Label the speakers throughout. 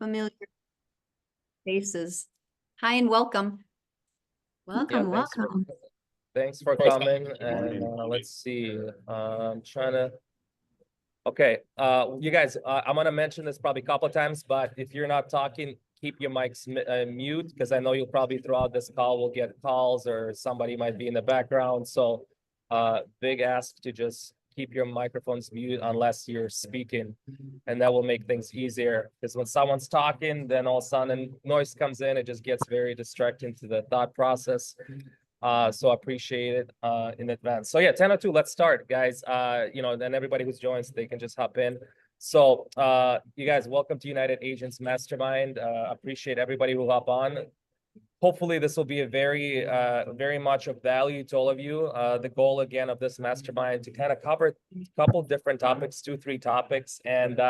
Speaker 1: familiar faces. Hi and welcome.
Speaker 2: Welcome, welcome.
Speaker 3: Thanks for coming. And let's see. I'm trying to. Okay, you guys, I'm gonna mention this probably a couple of times, but if you're not talking, keep your mics mute, because I know you'll probably throughout this call will get calls or somebody might be in the background. So big ask to just keep your microphones mute unless you're speaking, and that will make things easier, because when someone's talking, then all of a sudden noise comes in, it just gets very distracting to the thought process. So I appreciate it in advance. So yeah, 10:02, let's start, guys. Then everybody who's joined, they can just hop in. So you guys, welcome to United Agents Mastermind. Appreciate everybody who hop on. Hopefully this will be a very much of value to all of you. The goal again of this mastermind to kind of cover a couple different topics, 2-3 topics, and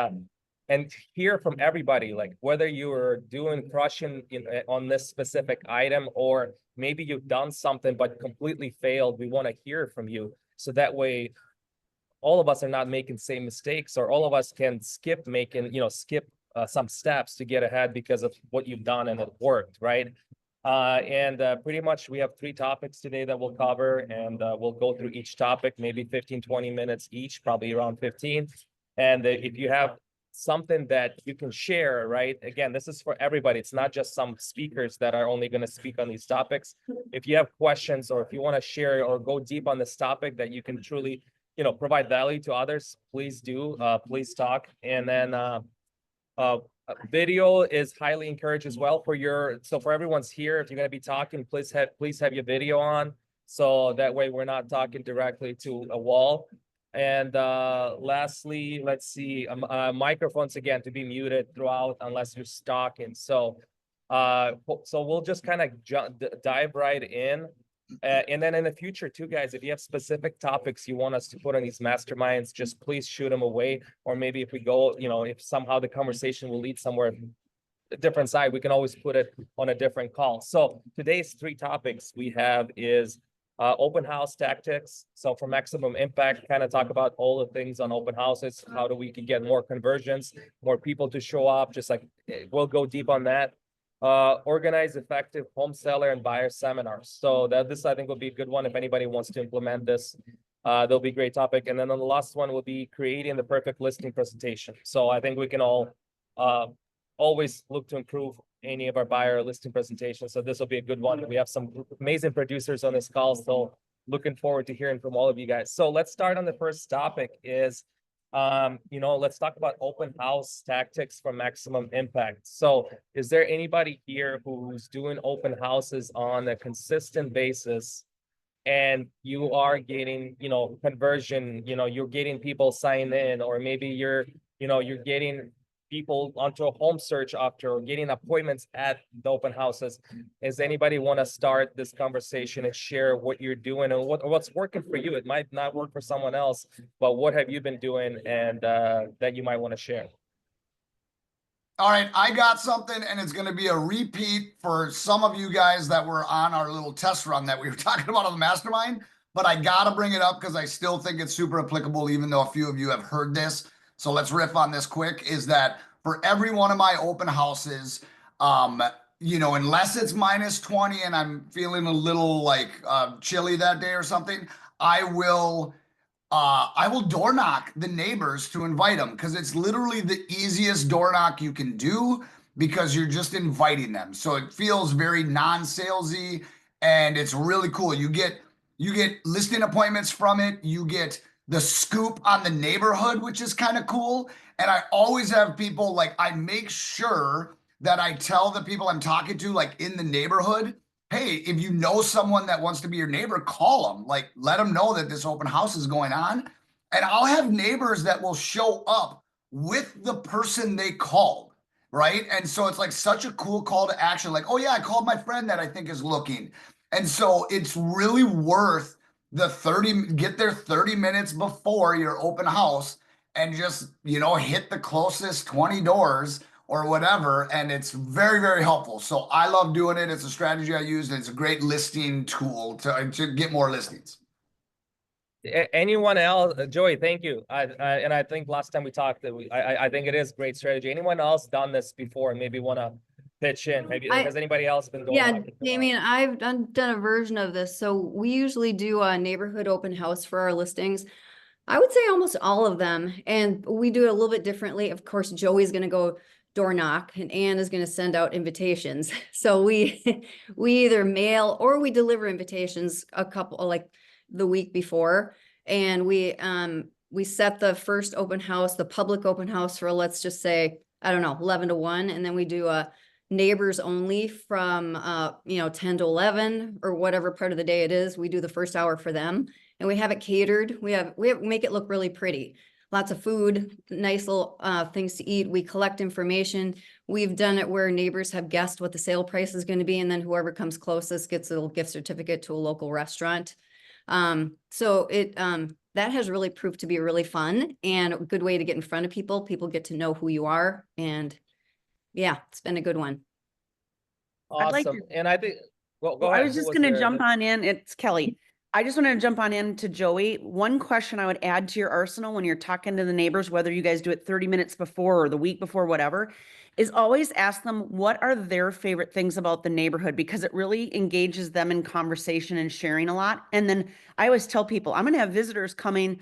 Speaker 3: hear from everybody, like whether you are crushing on this specific item, or maybe you've done something but completely failed. We want to hear from you, so that way all of us are not making same mistakes, or all of us can skip some steps to get ahead because of what you've done and it worked, right? Pretty much we have 3 topics today that we'll cover, and we'll go through each topic, maybe 15-20 minutes each, probably around 15. And if you have something that you can share, right? Again, this is for everybody. It's not just some speakers that are only going to speak on these topics. If you have questions, or if you want to share or go deep on this topic that you can truly, provide value to others, please do. Please talk. And then video is highly encouraged as well so for everyone's here. If you're going to be talking, please have your video on, so that way we're not talking directly to a wall. And lastly, let's see, microphones again to be muted throughout unless you're talking. So we'll just kind of dive right in. And then in the future too, guys, if you have specific topics you want us to put on these masterminds, just please shoot them away. Or maybe if we go, if somehow the conversation will lead somewhere a different side, we can always put it on a different call. So today's 3 topics we have is open house tactics. So for maximum impact, kind of talk about all the things on open houses. How do we can get more conversions, more people to show up? Just like we'll go deep on that. Organize effective home seller and buyer seminars. So this I think will be a good one if anybody wants to implement this. There'll be a great topic. And then the last one will be creating the perfect listing presentation. So I think we can all always look to improve any of our buyer listing presentations. So this will be a good one. We have some amazing producers on this call, so looking forward to hearing from all of you guys. So let's start on the first topic is, let's talk about open house tactics for maximum impact. So is there anybody here who's doing open houses on a consistent basis, and you are getting, conversion, you're getting people sign in, or maybe you're getting people onto a home search after, or getting appointments at the open houses? Does anybody want to start this conversation and share what you're doing and what's working for you? It might not work for someone else, but what have you been doing and that you might want to share?
Speaker 4: All right, I got something, and it's going to be a repeat for some of you guys that were on our little test run that we were talking about on the mastermind, but I got to bring it up because I still think it's super applicable, even though a few of you have heard this. So let's riff on this quick, is that for every one of my open houses, unless it's -20 and I'm feeling a little like chilly that day or something, I will door knock the neighbors to invite them, because it's literally the easiest door knock you can do, because you're just inviting them. So it feels very non-salesy, and it's really cool. You get listing appointments from it. You get the scoop on the neighborhood, which is kind of cool. And I always have people, like, I make sure that I tell the people I'm talking to, like in the neighborhood, hey, if you know someone that wants to be your neighbor, call them. Like, let them know that this open house is going on. And I'll have neighbors that will show up with the person they called, right? And so it's like such a cool call to action. Like, oh yeah, I called my friend that I think is looking. And so it's really worth get there 30 minutes before your open house and just, hit the closest 20 doors or whatever. And it's very, very helpful. So I love doing it. It's a strategy I use, and it's a great listing tool to get more listings.
Speaker 3: Anyone else? Joey, thank you. And I think last time we talked that I think it is great strategy. Anyone else done this before and maybe want to pitch in? Maybe has anybody else been going?
Speaker 1: Yeah, Damien, I've done a version of this. So we usually do a neighborhood open house for our listings. I would say almost all of them, and we do it a little bit differently. Of course, Joey's gonna go door knock and Ann is gonna send out invitations. So we we either mail or we deliver invitations a couple like the week before. And we set the first open house, the public open house for, let's just say, I don't know, 11 to 1, and then we do a neighbors only from 10 to 11 or whatever part of the day it is. We do the first hour for them and we have it catered. We make it look really pretty. Lots of food, nice little things to eat. We collect information. We've done it where neighbors have guessed what the sale price is going to be, and then whoever comes closest gets a little gift certificate to a local restaurant. So that has really proved to be really fun and a good way to get in front of people. People get to know who you are, and yeah, it's been a good one.
Speaker 2: I'd like
Speaker 3: Awesome. And I think, well, go
Speaker 2: Well, I
Speaker 3: ahead.
Speaker 2: was
Speaker 3: Who
Speaker 2: just going to
Speaker 3: there?
Speaker 2: jump on in. It's Kelly. I just want to jump on in to Joey. One question I would add to your arsenal when you're talking to the neighbors, whether you guys do it 30 minutes before or the week before, whatever, is always ask them what are their favorite things about the neighborhood, because it really engages them in conversation and sharing a lot. And then I always tell people, I'm going to have visitors coming,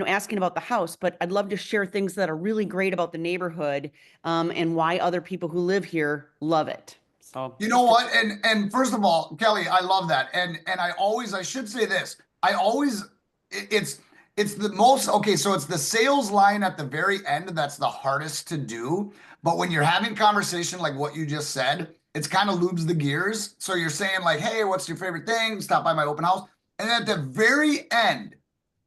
Speaker 2: asking about the house, but I'd love to share things that are really great about the neighborhood, and why other people who live here love it. So
Speaker 4: You know what? And first of all, Kelly, I love that. And I should say this. It's the most, okay, so it's the sales line at the very end that's the hardest to do. But when you're having conversation like what you just said, it's kind of lubes the gears. So you're saying like, hey, what's your favorite thing? Stop by my open house. And at the very end,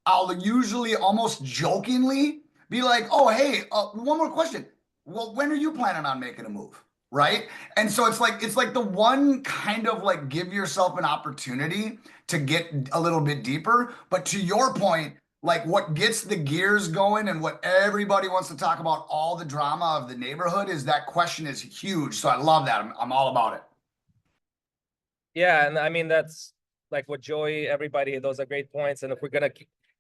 Speaker 4: I'll usually almost jokingly be like, oh, hey, one more question. Well, when are you planning on making a move? Right. And so it's like the one kind of like give yourself an opportunity to get a little bit deeper. But to your point, like what gets the gears going and what everybody wants to talk about, all the drama of the neighborhood, is that question is huge. So I love that. I'm all about it.
Speaker 3: Yeah, and I mean that's like what Joey, everybody, those are great points. And if we're gonna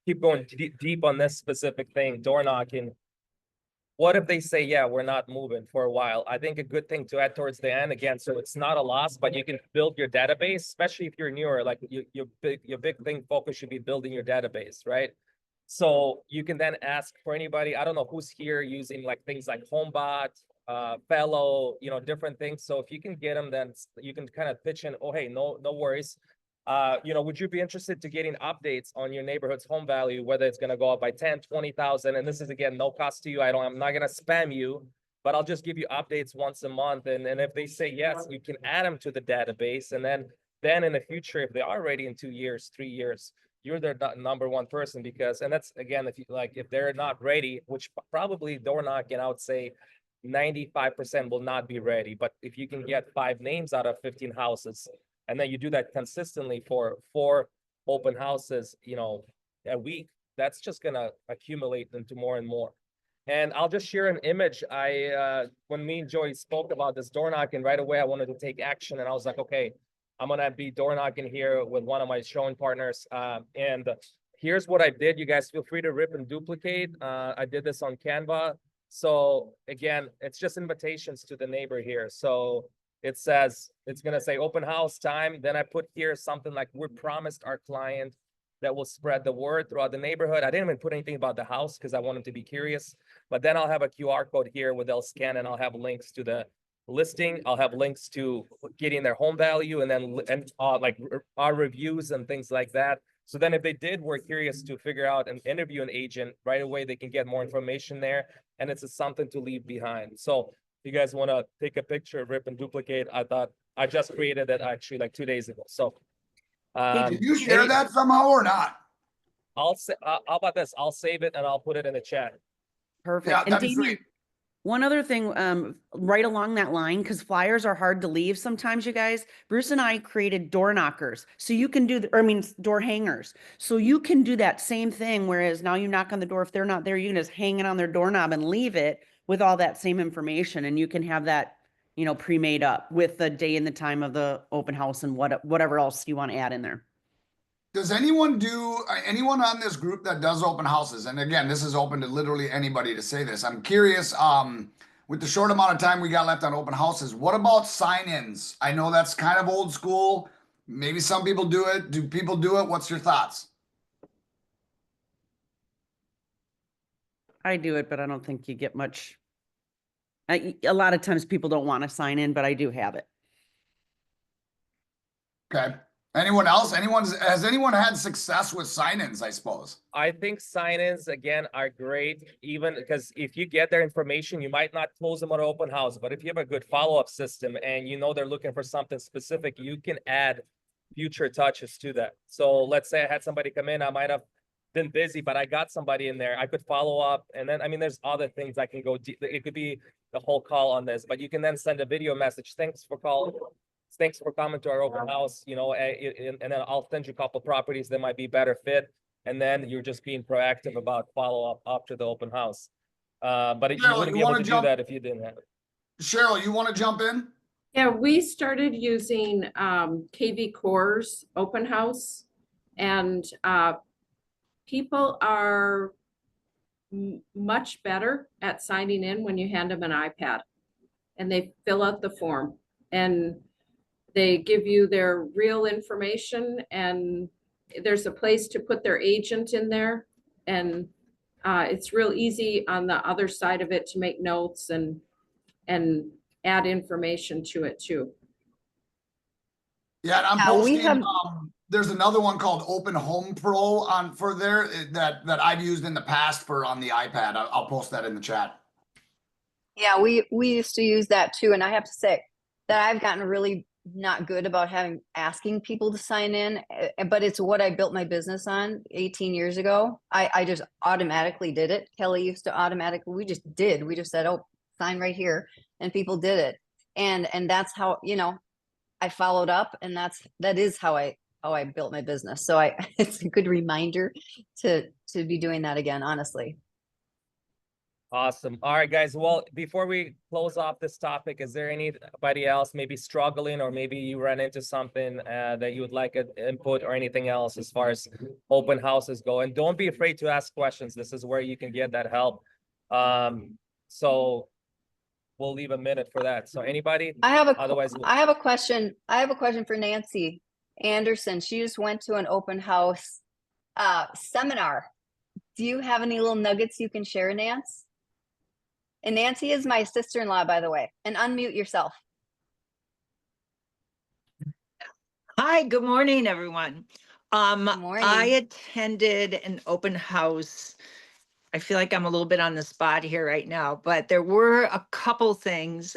Speaker 3: keep going deep on this specific thing, door knocking, what if they say, yeah, we're not moving for a while? I think a good thing to add towards the end, again, so it's not a loss, but you can build your database, especially if you're newer. Like your big thing focus should be building your database, right? So you can then ask for anybody. I don't know who's here using like things like HomeBot, Fellow, different things. So if you can get them, then you can kind of pitch in, oh, hey, no worries. Would you be interested to getting updates on your neighborhood's home value, whether it's going to go up by 10, 20,000? And this is, again, no cost to you. I'm not going to spam you, but I'll just give you updates once a month. And if they say yes, you can add them to the database. And then in the future, if they are ready in 2 years, 3 years, you're their number one person, and that's, again, if they're not ready, which probably door knocking, I would say 95% will not be ready. But if you can get 5 names out of 15 houses, and then you do that consistently for 4 open houses, a week, that's just gonna accumulate into more and more. And I'll just share an image. When me and Joey spoke about this door knocking, right away I wanted to take action, and I was like, okay, I'm gonna be door knocking here with one of my showing partners. And here's what I did. You guys feel free to rip and duplicate. I did this on Canva. So again, it's just invitations to the neighbor here. So it says, it's going to say open house time. Then I put here something like, we promised our client that will spread the word throughout the neighborhood. I didn't even put anything about the house because I want them to be curious. But then I'll have a QR code here where they'll scan, and I'll have links to the listing. I'll have links to getting their home value, and then like our reviews and things like that. So then if they were curious to figure out and interview an agent right away, they can get more information there. And it's something to leave behind. So if you guys want to take a picture, rip and duplicate, I just created it actually like 2 days ago. So
Speaker 4: Did you share that somehow or not?
Speaker 3: I'll say, how about this? I'll save it and I'll put it in the chat.
Speaker 2: Perfect.
Speaker 4: Yeah,
Speaker 2: And
Speaker 4: that'd be
Speaker 2: Damien,
Speaker 4: sweet.
Speaker 2: one other thing, right along that line, because flyers are hard to leave sometimes, you guys. Bruce and I created door knockers. So you can door hangers. So you can do that same thing, whereas now you knock on the door. If they're not there, you can just hang it on their doorknob and leave it with all that same information. And you can have that, pre-made up with the day and the time of the open house and whatever else you want to add in there.
Speaker 4: Does anyone anyone on this group that does open houses? And again, this is open to literally anybody to say this. I'm curious, with the short amount of time we got left on open houses, what about sign-ins? I know that's kind of old school. Maybe some people do it. Do people do it? What's your thoughts?
Speaker 2: I do it, but I don't think you get much. A lot of times people don't want to sign in, but I do have it.
Speaker 4: Okay. Anyone else? Has anyone had success with sign-ins, I suppose?
Speaker 3: I think sign-ins again are great, even because if you get their information, you might not close them on an open house, but if you have a good follow-up system and you know they're looking for something specific, you can add future touches to that. So let's say I had somebody come in, I might have been busy, but I got somebody in there, I could follow up. And then, I mean, there's other things I can go, it could be the whole call on this, but you can then send a video message. Thanks for calling. Thanks for coming to our open house, you know, and then I'll send you a couple properties that might be better fit. And then you're just being proactive about follow-up after the open house. But you
Speaker 4: Cheryl,
Speaker 3: wouldn't
Speaker 4: you
Speaker 3: be able
Speaker 4: wanna
Speaker 3: to do
Speaker 4: jump-
Speaker 3: that if you didn't have it.
Speaker 4: Cheryl, you want to jump in?
Speaker 5: Yeah, we started using KV Core's open house, and people are much better at signing in when you hand them an iPad and they fill out the form and they give you their real information, and there's a place to put their agent in there. And it's real easy on the other side of it to make notes and add information to it too.
Speaker 4: Yeah, and I'm
Speaker 1: Yeah, we
Speaker 4: posting,
Speaker 1: have-
Speaker 4: there's another one called Open Home Pro for there that I've used in the past on the iPad. I'll post that in the chat.
Speaker 1: Yeah, we used to use that too, and I have to say that I've gotten really not good about asking people to sign in, but it's what I built my business on 18 years ago. I just automatically did it. Kelly used to automatically, we just said, oh, sign right here, and people did it. And that's how, you know, I followed up, and that is how I built my business. So it's a good reminder to be doing that again, honestly.
Speaker 3: Awesome. All right, guys. Well, before we close off this topic, is there anybody else maybe struggling, or maybe you ran into something that you would like input or anything else as far as open houses go? And don't be afraid to ask questions. This is where you can get that help. So we'll leave a minute for that. So anybody?
Speaker 1: I have a question. I have a question for Nancy Anderson. She just went to an open house seminar. Do you have any little nuggets you can share, Nance? And Nancy is my sister-in-law, by the way. And unmute yourself.
Speaker 6: Hi, good morning, everyone.
Speaker 1: morning.
Speaker 6: I attended an open house. I feel like I'm a little bit on the spot here right now, but there were a couple things.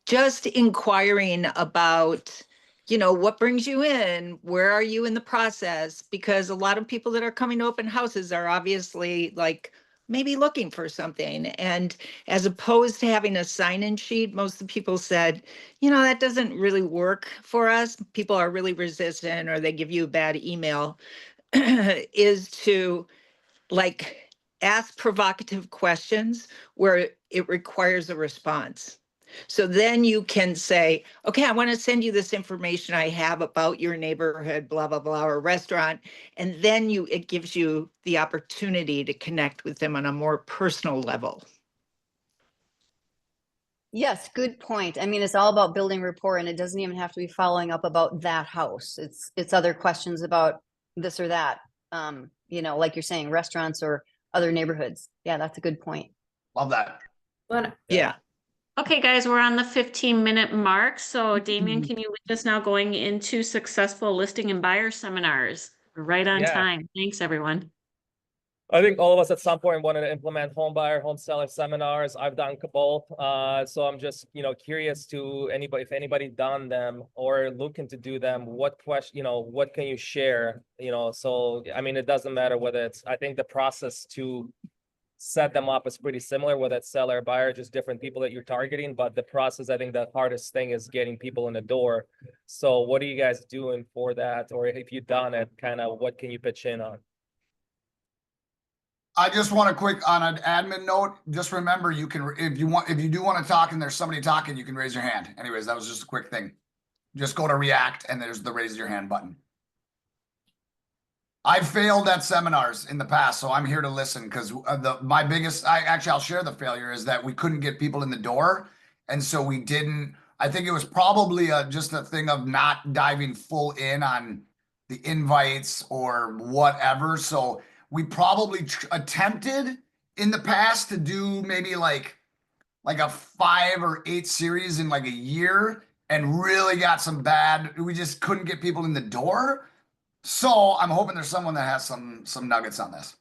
Speaker 6: Just inquiring about, you know, what brings you in? Where are you in the process? Because a lot of people that are coming to open houses are obviously like maybe looking for something. And as opposed to having a sign-in sheet, most of the people said, you know, that doesn't really work for us. People are really resistant, or they give you a bad email, is to like ask provocative questions where it requires a response. So then you can say, okay, I want to send you this information I have about your neighborhood, blah, blah, blah, or restaurant. And then it gives you the opportunity to connect with them on a more personal level.
Speaker 1: Yes, good point. I mean, it's all about building rapport, and it doesn't even have to be following up about that house. It's other questions about this or that. You know, like you're saying, restaurants or other neighborhoods. Yeah, that's a good point.
Speaker 4: Love that.
Speaker 5: But
Speaker 6: Yeah.
Speaker 7: Okay, guys, we're on the 15-minute mark. So Damien, can you lead us now going into successful listing and buyer seminars? We're right on
Speaker 3: Yeah.
Speaker 7: time. Thanks, everyone.
Speaker 3: I think all of us at some point wanted to implement home buyer, home seller seminars. I've done both. So I'm just, you know, curious to anybody, if anybody done them or looking to do them, what can you share? You know, so, I mean, it doesn't matter whether I think the process to set them up is pretty similar, whether it's seller or buyer, just different people that you're targeting. But the process, I think the hardest thing is getting people in the door. So what are you guys doing for that? Or if you've done it, kind of what can you pitch in on?
Speaker 4: I just want to on an admin note, just remember you can, if you do want to talk and there's somebody talking, you can raise your hand. Anyways, that was just a quick thing. Just go to React and there's the raise your hand button. I failed at seminars in the past, so I'm here to listen because my biggest, I'll share the failure is that we couldn't get people in the door. And so we didn't, I think it was probably just a thing of not diving full in on the invites or whatever. So we probably attempted in the past to do maybe like a 5 or 8 series in like a year and really got some bad, we just couldn't get people in the door. So I'm hoping there's someone that has some nuggets on this.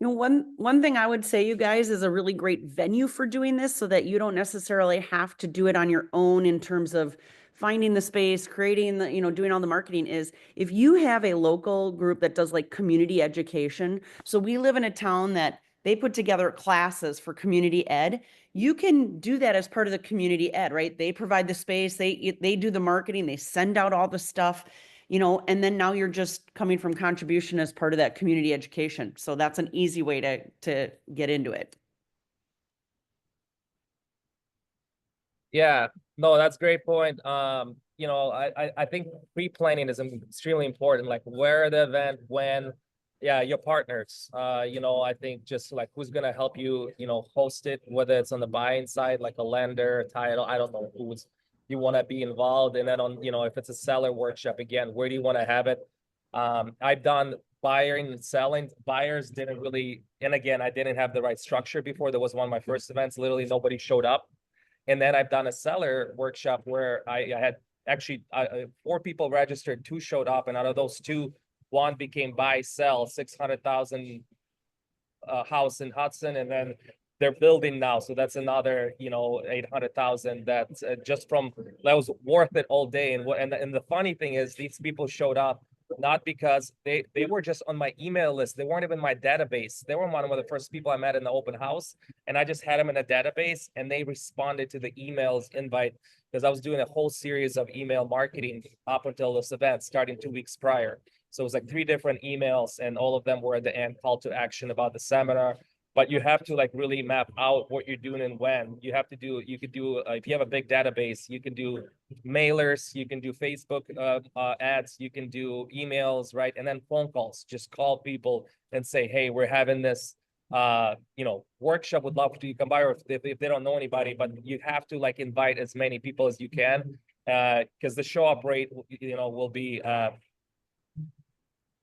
Speaker 2: You know, one thing I would say, you guys, is a really great venue for doing this so that you don't necessarily have to do it on your own in terms of finding the space, creating the, you know, doing all the marketing, is if you have a local group that does like community education. So we live in a town that they put together classes for community ed. You can do that as part of the community ed, right? They provide the space, they do the marketing, they send out all the stuff, you know, and then now you're just coming from contribution as part of that community education. So that's an easy way to get into it.
Speaker 3: Yeah, no, that's a great point. You know, I think pre-planning is extremely important, like where the event, when, yeah, your partners, you know, I think just like who's gonna help you, you know, host it, whether it's on the buying side, like a lender, a title, I don't know who's you want to be involved. And then on, you know, if it's a seller workshop, again, where do you want to have it? I've done buying and selling. Buyers didn't really, and again, I didn't have the right structure before. There was one of my first events, literally nobody showed up. And then I've done a seller workshop where I had actually 4 people registered, 2 showed up, and out of those 2, 1 became buy, sell, 600,000 house in Hudson, and then they're building now, so that's another, you know, 800,000. That's just from that was worth it all day. And the funny thing is, these people showed up not because they were just on my email list. They weren't even my database. They were one of the first people I met in the open house, and I just had them in a database, and they responded to the emails invite because I was doing a whole series of email marketing up until this event, starting 2 weeks prior. So it was like 3 different emails, and all of them were at the end call to action about the seminar. But you have to like really map out what you're doing and when. You have to do, you could do, if you have a big database, you can do mailers, you can do Facebook ads, you can do emails, right? And then phone calls, just call people and say, hey, we're having this, you know, workshop, would love for you to come by, or if they don't know anybody, but you have to like invite as many people as you can, because the show up rate, you know, will be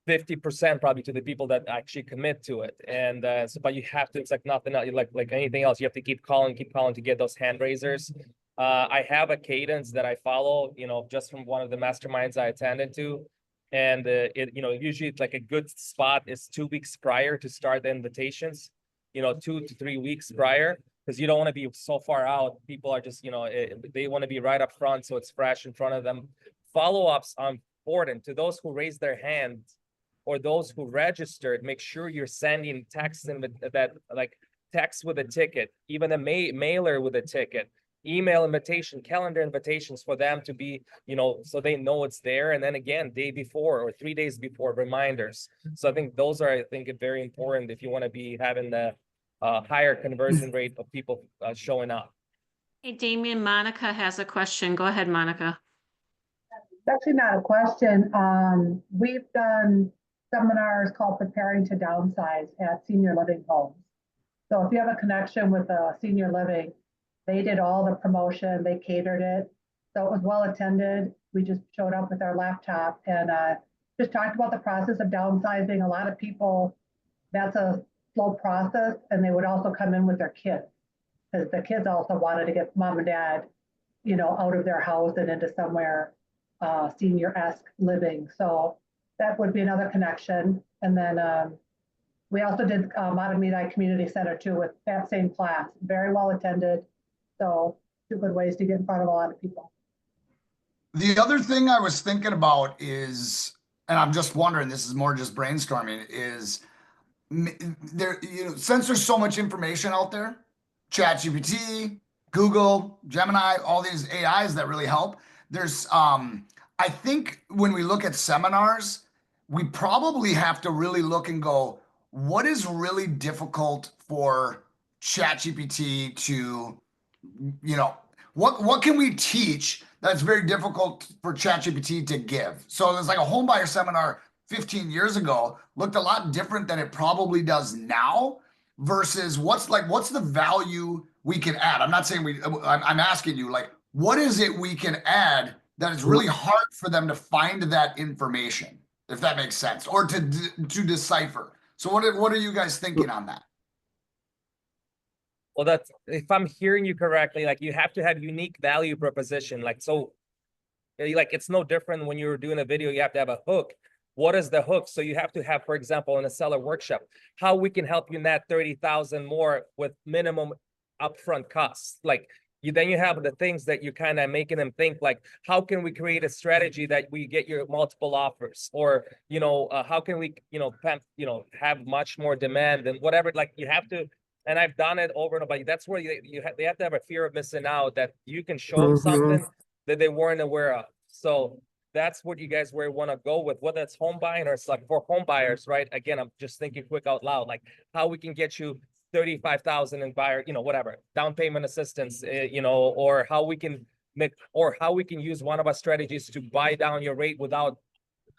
Speaker 3: 50% probably to the people that actually commit to it. And so, but you have to, it's like nothing else, like anything else, you have to keep calling to get those hand raisers. I have a cadence that I follow, you know, just from one of the masterminds I attended to. And it, you know, usually it's like a good spot is 2 weeks prior to start the invitations, you know, 2 to 3 weeks prior, because you don't want to be so far out. People are just, you know, they want to be right up front, so it's fresh in front of them. Follow-ups are important to those who raise their hand or those who registered. Make sure you're sending texts in that like text with a ticket, even a mailer with a ticket, email invitation, calendar invitations for them to be, you know, so they know it's there. And then again, day before or 3 days before, reminders. So I think those are, I think, very important if you want to be having the higher conversion rate of people showing up.
Speaker 7: Hey, Damien, Monica has a question. Go ahead, Monica.
Speaker 8: It's actually not a question. We've done seminars called Preparing to Downsize at senior living homes. So if you have a connection with a senior living, they did all the promotion, they catered it. So it was well attended. We just showed up with our laptop and just talked about the process of downsizing. A lot of people, that's a slow process, and they would also come in with their kids because the kids also wanted to get mom and dad, you know, out of their house and into somewhere senior-esque living. So that would be another connection. And then we also did Matamidi Community Center too with that same class, very well attended. So 2 good ways to get in front of a lot of people.
Speaker 4: The other thing I was thinking about is, and I'm just wondering, this is more just brainstorming, is there, you know, since there's so much information out there, ChatGPT, Google, Gemini, all these AIs that really help. There's, I think when we look at seminars, we probably have to really look and go, what is really difficult for ChatGPT to, you know, what can we teach that's very difficult for ChatGPT to give? So there's like a home buyer seminar 15 years ago looked a lot different than it probably does now versus what's the value we can add. I'm not saying I'm asking you, like, what is it we can add that is really hard for them to find that information, if that makes sense, or to decipher. So what are you guys thinking on that?
Speaker 3: Well, that's, if I'm hearing you correctly, like you have to have unique value proposition. Like, so like, it's no different when you're doing a video, you have to have a hook. What is the hook? So you have to have, for example, in a seller workshop, how we can help you net 30,000 more with minimum upfront costs. Like, then you have the things that you're kind of making them think, like, how can we create a strategy that we get your multiple offers, or how can we have much more demand and whatever. Like, you have to, and I've done it over and over. That's where they have to have a fear of missing out, that you can show them something that they weren't aware of. So that's what you guys want to go with, whether it's home buying or it's like for home buyers, right? Again, I'm just thinking quick out loud, like how we can get you 35,000 in buyer, whatever, down payment assistance, or how we can use one of our strategies to buy down your rate without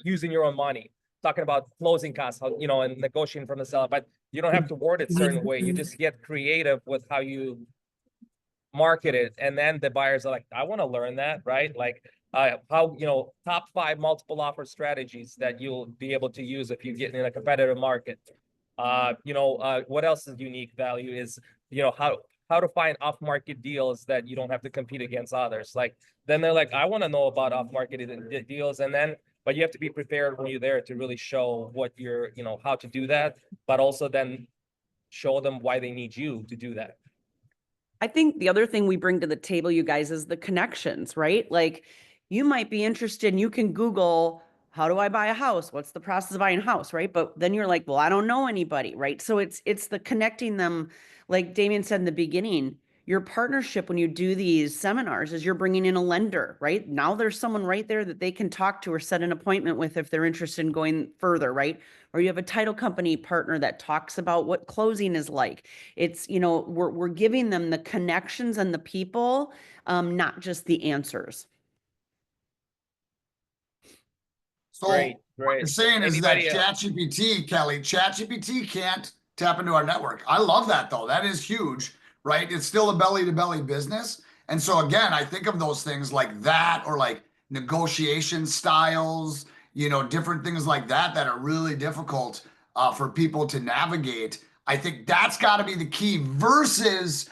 Speaker 3: using your own money. Talking about closing costs, and negotiating from the seller, but you don't have to word it certain way. You just get creative with how you market it, and then the buyers are like, I want to learn that, right? Like, how top 5 multiple offer strategies that you'll be able to use if you get in a competitive market. What else is unique value is how to find off-market deals that you don't have to compete against others. Like, then they're like, I want to know about off-market deals, and then but you have to be prepared when you're there to really show what you're how to do that, but also then show them why they need you to do that.
Speaker 2: I think the other thing we bring to the table, you guys, is the connections, right? Like, you might be interested and you can Google, how do I buy a house? What's the process of buying a house, right? But then you're like, well, I don't know anybody, right? So it's the connecting them, like Damien said in the beginning, your partnership when you do these seminars is you're bringing in a lender, right? Now there's someone right there that they can talk to or set an appointment with if they're interested in going further, right? Or you have a title company partner that talks about what closing is like. It's, we're giving them the connections and the people, not just the answers.
Speaker 4: So
Speaker 3: Great.
Speaker 4: what you're saying is that
Speaker 3: Anybody else?
Speaker 4: ChatGPT can't tap into our network. I love that, though. That is huge, right? It's still a belly-to-belly business. And so again, I think of those things like that, or like negotiation styles, different things like that that are really difficult for people to navigate. I think that's got to be the key versus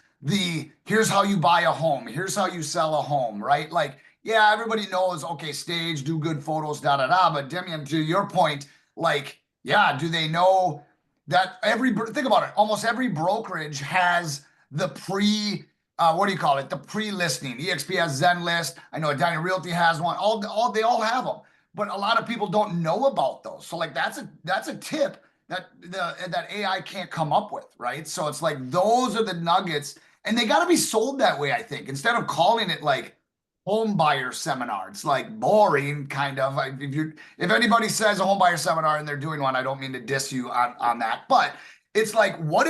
Speaker 4: here's how you buy a home, here's how you sell a home, right? Like, yeah, everybody knows, okay, stage, do good photos, da da da. But Demian, to your point, like, yeah, do they know that think about it, almost every brokerage has the what do you call it? The pre-listing. EXP has Zenlist. I know Edina Realty has one. They all have them, but a lot of people don't know about those. So like that's a tip that AI can't come up with, right? So it's like those are the nuggets, and they got to be sold that way. I think instead of calling it like home buyer seminar, it's like boring, kind of. If anybody says a home buyer seminar and they're doing one, I don't mean to diss you on that, but it's like, what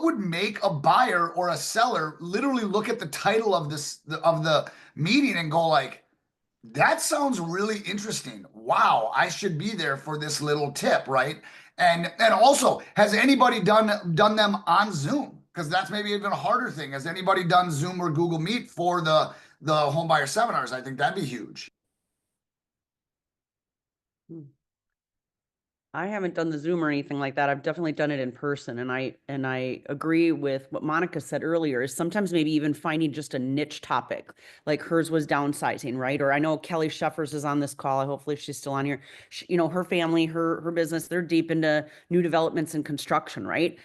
Speaker 4: would make a buyer or a seller literally look at the title of the meeting and go like, that sounds really interesting. Wow, I should be there for this little tip, right? And also, has anybody done them on Zoom? Because that's maybe even a harder thing. Has anybody done Zoom or Google Meet for the home buyer seminars? I think that'd be huge.
Speaker 2: I haven't done the Zoom or anything like that. I've definitely done it in person. And I agree with what Monica said earlier, is sometimes maybe even finding just a niche topic, like hers was downsizing, right? Or I know Kelly Sheffers is on this call. Hopefully she's still on here. Her family, her business, they're deep into new developments and construction, right?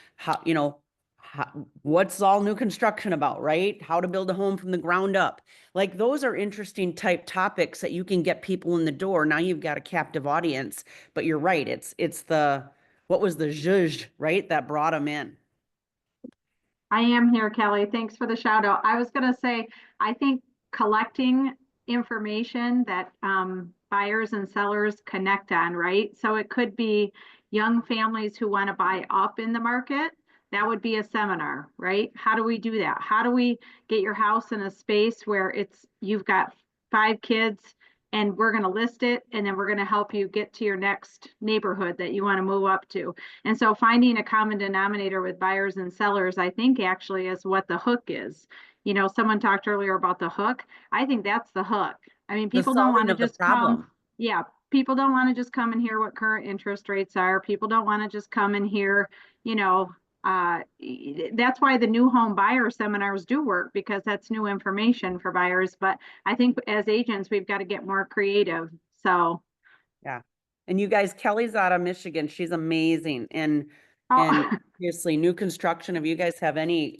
Speaker 2: What's all new construction about, right? How to build a home from the ground up. Like, those are interesting type topics that you can get people in the door. Now you've got a captive audience, but you're right. It's what was the zhuzh, right? That brought them in.
Speaker 9: I am here, Kelly. Thanks for the shout out. I was going to say, I think collecting information that buyers and sellers connect on, right? So it could be young families who want to buy up in the market. That would be a seminar, right? How do we do that? How do we get your house in a space where you've got 5 kids, and we're going to list it, and then we're going to help you get to your next neighborhood that you want to move up to. And so finding a common denominator with buyers and sellers, I think actually is what the hook is. You know, someone talked earlier about the hook. I think that's the hook. I mean,
Speaker 2: The
Speaker 9: people don't want
Speaker 2: solving
Speaker 9: to
Speaker 2: of the
Speaker 9: just come.
Speaker 2: problem.
Speaker 9: Yeah, people don't want to just come and hear what current interest rates are. People don't want to just come and hear, you know, that's why the new home buyer seminars do work, because that's new information for buyers. But I think as agents, we've got to get more creative. So,
Speaker 2: Yeah. And you guys, Kelly's out of Michigan. She's amazing. And
Speaker 9: oh,
Speaker 2: obviously new construction. If you guys have any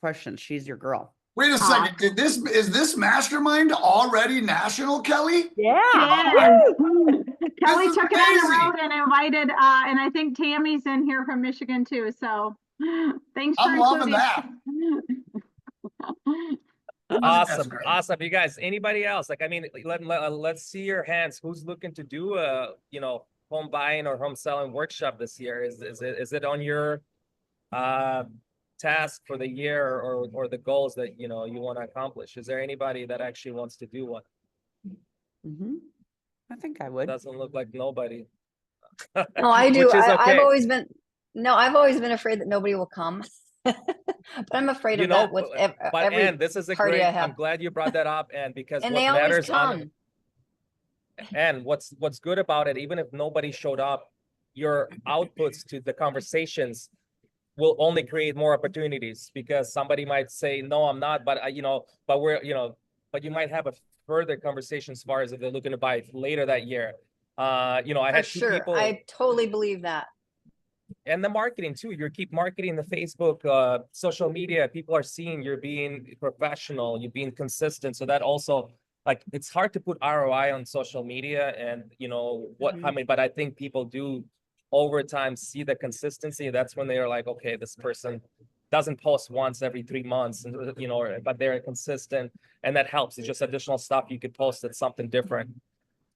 Speaker 2: questions, she's your girl.
Speaker 4: Wait a second. Is this mastermind already national, Kelly?
Speaker 2: Yeah.
Speaker 9: yes. Kelly
Speaker 4: is
Speaker 9: took it on the
Speaker 4: amazing.
Speaker 9: road and invited, and I think Tammy's in here from Michigan too. So thanks for
Speaker 4: I'm loving
Speaker 9: including.
Speaker 4: that.
Speaker 3: Awesome,
Speaker 4: great.
Speaker 3: awesome. You guys, anybody else? Like, I mean, let's see your hands. Who's looking to do a, you know, home buying or home selling workshop this year? Is it on your task for the year or the goals that, you know, you want to accomplish? Is there anybody that actually wants to do one?
Speaker 2: Mm-hmm. I think I would.
Speaker 3: Doesn't look like nobody.
Speaker 1: No, I do.
Speaker 3: Which is
Speaker 1: I've
Speaker 3: okay.
Speaker 1: always been, no, I've always been afraid that nobody will come. But I'm afraid
Speaker 3: You
Speaker 1: of
Speaker 3: know,
Speaker 1: that with
Speaker 3: but
Speaker 1: every
Speaker 3: Ann, this is a
Speaker 1: party
Speaker 3: great,
Speaker 1: I
Speaker 3: I'm
Speaker 1: have.
Speaker 3: glad you brought that up, and because
Speaker 1: And
Speaker 3: what
Speaker 1: they always
Speaker 3: matters on
Speaker 1: come.
Speaker 3: and what's good about it, even if nobody showed up, your outputs to the conversations will only create more opportunities, because somebody might say, no, I'm not, but you know, but we're, you know, but you might have a further conversation as far as if they're looking to buy it later that year. You know, I
Speaker 1: For
Speaker 3: had two
Speaker 1: sure.
Speaker 3: people.
Speaker 1: I totally believe that.
Speaker 3: And the marketing too, you keep marketing the Facebook, social media, people are seeing you're being professional, you're being consistent. So that also, like, it's hard to put ROI on social media and, you know, what, I mean, but I think people do over time see the consistency. That's when they're like, okay, this person doesn't post once every 3 months, and you know, but they're consistent, and that helps. It's just additional stuff you could post that's something different.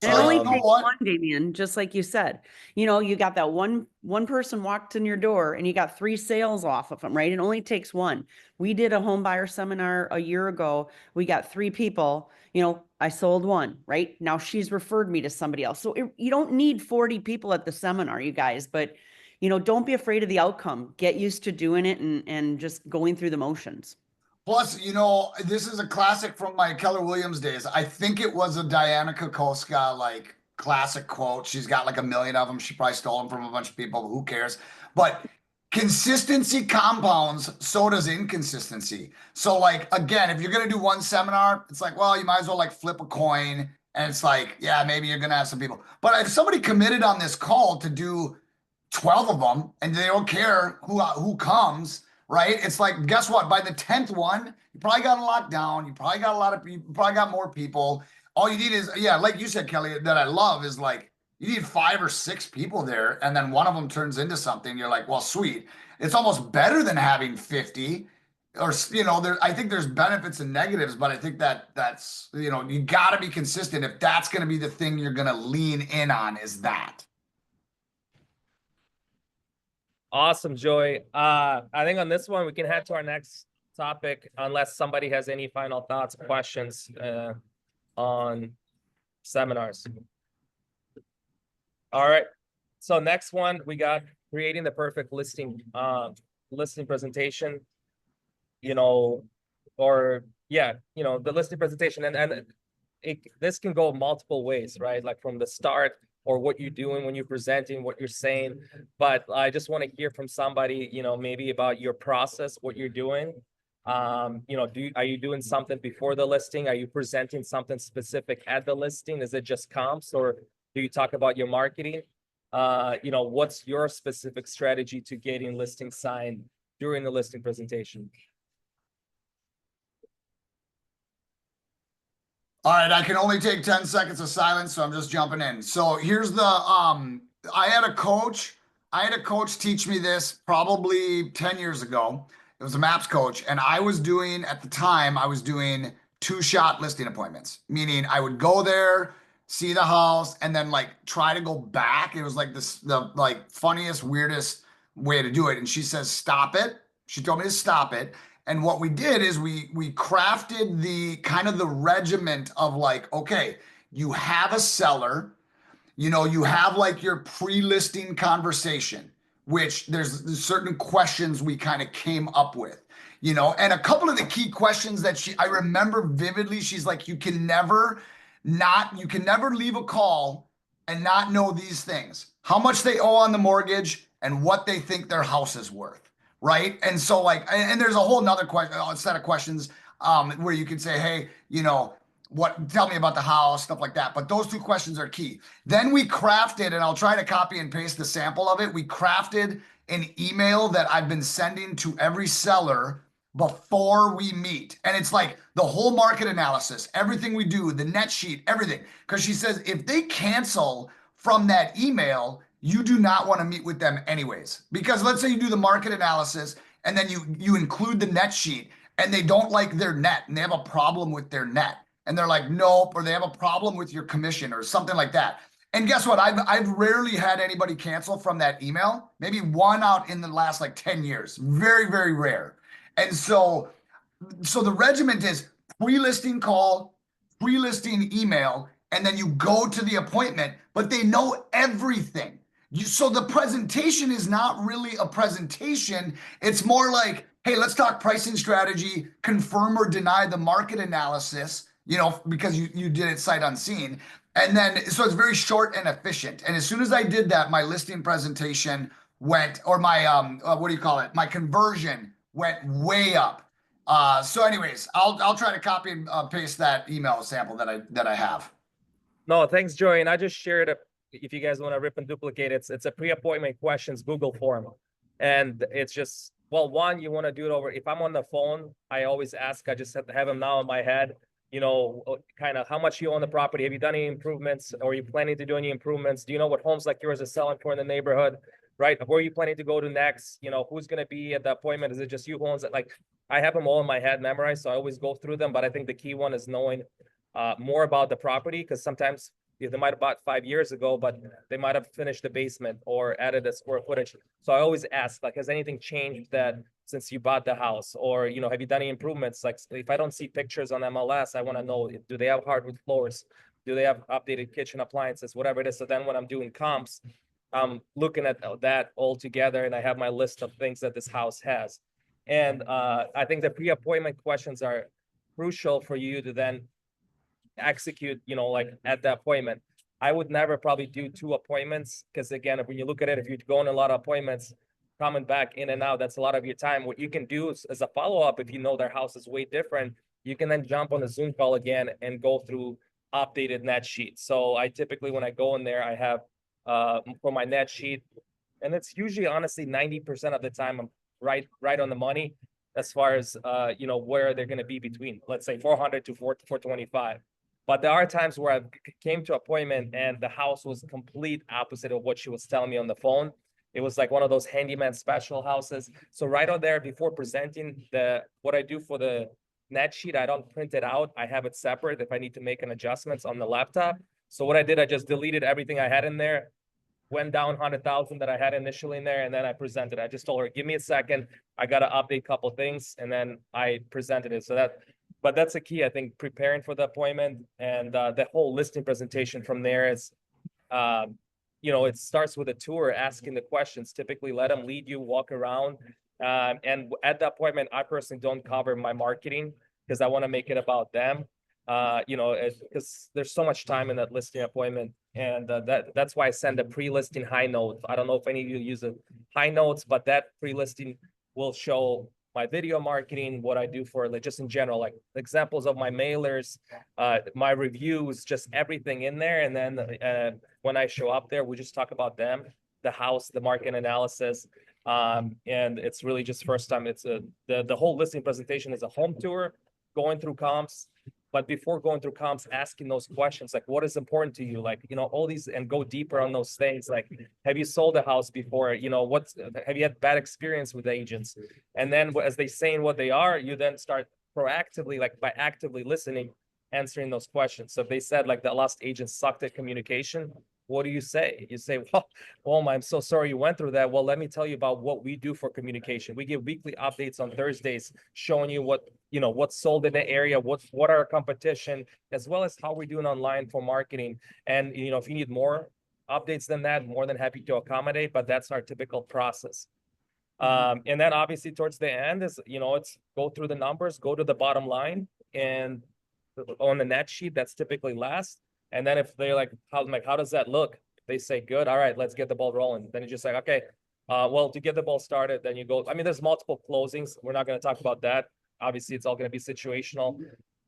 Speaker 2: And it only
Speaker 4: You know
Speaker 2: takes
Speaker 4: what?
Speaker 2: one, Damien, just like you said. You know, you got that one person walked in your door and you got 3 sales off of them, right? It only takes one. We did a home buyer seminar a year ago. We got 3 people. You know, I sold one, right? Now she's referred me to somebody else. So you don't need 40 people at the seminar, you guys, but you know, don't be afraid of the outcome. Get used to doing it and just going through the motions.
Speaker 4: Plus, you know, this is a classic from my Keller Williams days. I think it was a Diana Kokoska, like, classic quote. She's got like 1 million of them. She probably stole them from a bunch of people, but who cares? But consistency compounds, so does inconsistency. So, like, again, if you're going to do one seminar, it's like, well, you might as well like flip a coin. And it's like, yeah, maybe you're going to have some people. But if somebody committed on this call to do 12 of them and they don't care who comes, right? It's like, guess what? By the 10th one, you probably got it locked down. You probably got a lot of people, probably got more people. All you need is, yeah, like you said, Kelly, that I love is like, you need 5 or 6 people there. And then one of them turns into something. You're like, well, sweet. It's almost better than having 50 or, you know, I think there's benefits and negatives, but I think that's, you know, you got to be consistent. If that's going to be the thing you're going to lean in on, is that.
Speaker 3: Awesome, Joey. I think on this one, we can head to our next topic, unless somebody has any final thoughts, questions on seminars. All right. So next one, we got creating the perfect listing presentation, you know, or yeah, you know, the listing presentation. And this can go multiple ways, right? Like from the start, or what you're doing when you're presenting, what you're saying. But I just want to hear from somebody, you know, maybe about your process, what you're doing. You know, are you doing something before the listing? Are you presenting something specific at the listing? Is it just comps, or do you talk about your marketing? You know, what's your specific strategy to getting listings signed during the listing presentation?
Speaker 4: All right, I can only take 10 seconds of silence, so I'm just jumping in. So here's the I had a coach teach me this probably 10 years ago. It was a MAPS coach, and I was doing, at the time, I was doing 2-shot listing appointments, meaning I would go there, see the house, and then like try to go back. It was like the like funniest, weirdest way to do it. And she says, stop it. She told me to stop it. And what we did is we crafted the kind of the regiment of like, okay, you have a seller, you know, you have like your pre-listing conversation, which there's certain questions we kind of came up with, you know, and a couple of the key questions that I remember vividly, she's like, you can never leave a call and not know these things, how much they owe on the mortgage and what they think their house is worth. Right. And so like, and there's a whole nother set of questions where you can say, hey, you know, tell me about the house, stuff like that. But those two questions are key. Then we crafted, and I'll try to copy and paste the sample of it. We crafted an email that I've been sending to every seller before we meet. And it's like the whole market analysis, everything we do, the net sheet, everything. Because she says, if they cancel from that email, you do not want to meet with them anyways. Because let's say you do the market analysis and then you include the net sheet and they don't like their net and they have a problem with their net. And they're like, nope, or they have a problem with your commission or something like that. And guess what? I've rarely had anybody cancel from that email. Maybe one out in the last like 10 years. Very, very rare. And so the regiment is pre-listing call, pre-listing email, and then you go to the appointment, but they know everything. So the presentation is not really a presentation. It's more like, hey, let's talk pricing strategy, confirm or deny the market analysis, you know, because you did it sight unseen. And then, so it's very short and efficient. And as soon as I did that, my listing presentation went, or my, what do you call it? My conversion went way up. So anyways, I'll try to copy and paste that email sample that I have.
Speaker 3: No, thanks, Joey. And I just shared it. If you guys want to rip and duplicate it, it's a pre-appointment questions Google form. And it's just, well, one, you want to do it over. If I'm on the phone, I always ask, I just have them now in my head, you know, kind of how much you own the property. Have you done any improvements? Or are you planning to do any improvements? Do you know what homes like yours are selling for in the neighborhood? Right? Where are you planning to go to next? You know, who's going to be at the appointment? Is it just you who owns it? Like, I have them all in my head memorized, so I always go through them. But I think the key one is knowing more about the property, because sometimes they might have bought 5 years ago, but they might have finished the basement or added a square footage. So I always ask, like, has anything changed that since you bought the house? Or, you know, have you done any improvements? Like, if I don't see pictures on MLS, I want to know, do they have hardwood floors? Do they have updated kitchen appliances, whatever it is? So then when I'm doing comps, I'm looking at that all together, and I have my list of things that this house has. And I think the pre-appointment questions are crucial for you to then execute, you know, like at the appointment. I would never probably do 2 appointments, because again, when you look at it, if you're going a lot of appointments, coming back in and out, that's a lot of your time. What you can do is, as a follow-up, if you know their house is way different, you can then jump on a Zoom call again and go through updated net sheet. So I typically, when I go in there, I have for my net sheet, and it's usually honestly 90% of the time I'm right on the money as far as you know, where they're going to be between, let's say 400 to 425. But there are times where I came to appointment and the house was complete opposite of what she was telling me on the phone. It was like one of those handyman special houses. So right on there, before presenting what I do for the net sheet, I don't print it out. I have it separate if I need to make an adjustments on the laptop. So what I did, I just deleted everything I had in there, went down 100,000 that I had initially in there, and then I presented. I just told her, give me a second. I got to update a couple things, and then I presented it. But that's a key, I think, preparing for the appointment, and the whole listing presentation from there is, you know, it starts with a tour, asking the questions. Typically, let them lead you, walk around. And at the appointment, I personally don't cover my marketing, because I want to make it about them. You know, because there's so much time in that listing appointment. And that's why I send a pre-listing high note. I don't know if any of you use a high notes, but that pre-listing will show my video marketing, what I do for, like, just in general, like examples of my mailers, my reviews, just everything in there. And then when I show up there, we just talk about them, the house, the market analysis. And it's really just first time. It's the whole listing presentation is a home tour, going through comps. But before going through comps, asking those questions, like, what is important to you? Like, you know, all these, and go deeper on those things. Like, have you sold a house before? You know, have you had bad experience with agents? And then as they saying what they are, you then start proactively, like by actively listening, answering those questions. So if they said like the last agent sucked at communication, what do you say? You say, well, I'm so sorry you went through that. Well, let me tell you about what we do for communication. We give weekly updates on Thursdays, showing you what's sold in the area, what our competition, as well as how we're doing online for marketing. And, if you need more updates than that, more than happy to accommodate, but that's our typical process. And then obviously towards the end is, it's go through the numbers, go to the bottom line, and on the net sheet, that's typically last. And then if they're like, how does that look? They say, good. All right, let's get the ball rolling. Then you just like, okay, well, to get the ball started, then you go. I mean, there's multiple closings. We're not going to talk about that. Obviously, it's all going to be situational.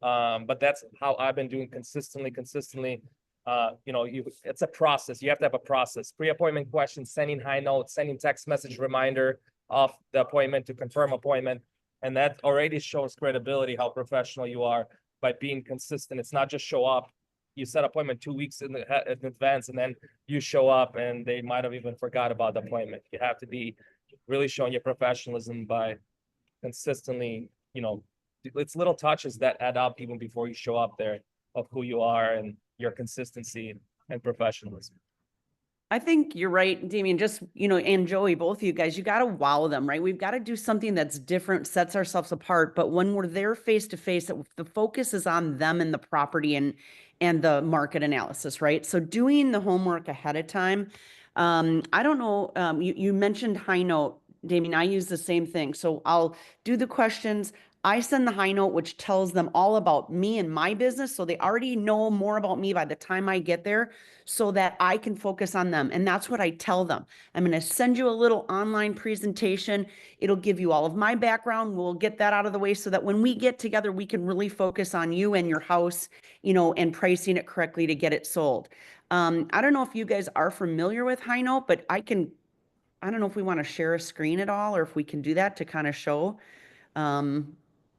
Speaker 3: But that's how I've been doing consistently. It's a process. You have to have a process. Pre-appointment questions, sending high notes, sending text message reminder of the appointment to confirm appointment. And that already shows credibility, how professional you are by being consistent. It's not just show up. You set appointment 2 weeks in advance, and then you show up and they might have even forgot about the appointment. You have to be really showing your professionalism by consistently, it's little touches that add up even before you show up there of who you are and your consistency and professionalism.
Speaker 2: I think you're right, Damien, just, and Joey, both of you guys, you got to wow them, right? We've got to do something that's different, sets ourselves apart. But when we're there face to face, the focus is on them and the property and the market analysis, right? So doing the homework ahead of time. I don't know, you mentioned high note, Damien, I use the same thing. So I'll do the questions. I send the high note, which tells them all about me and my business. So they already know more about me by the time I get there, so that I can focus on them. And that's what I tell them. I'm going to send you a little online presentation. It'll give you all of my background. We'll get that out of the way so that when we get together, we can really focus on you and your house, and pricing it correctly to get it sold. I don't know if you guys are familiar with high note, but I don't know if we want to share a screen at all, or if we can do that to kind of show.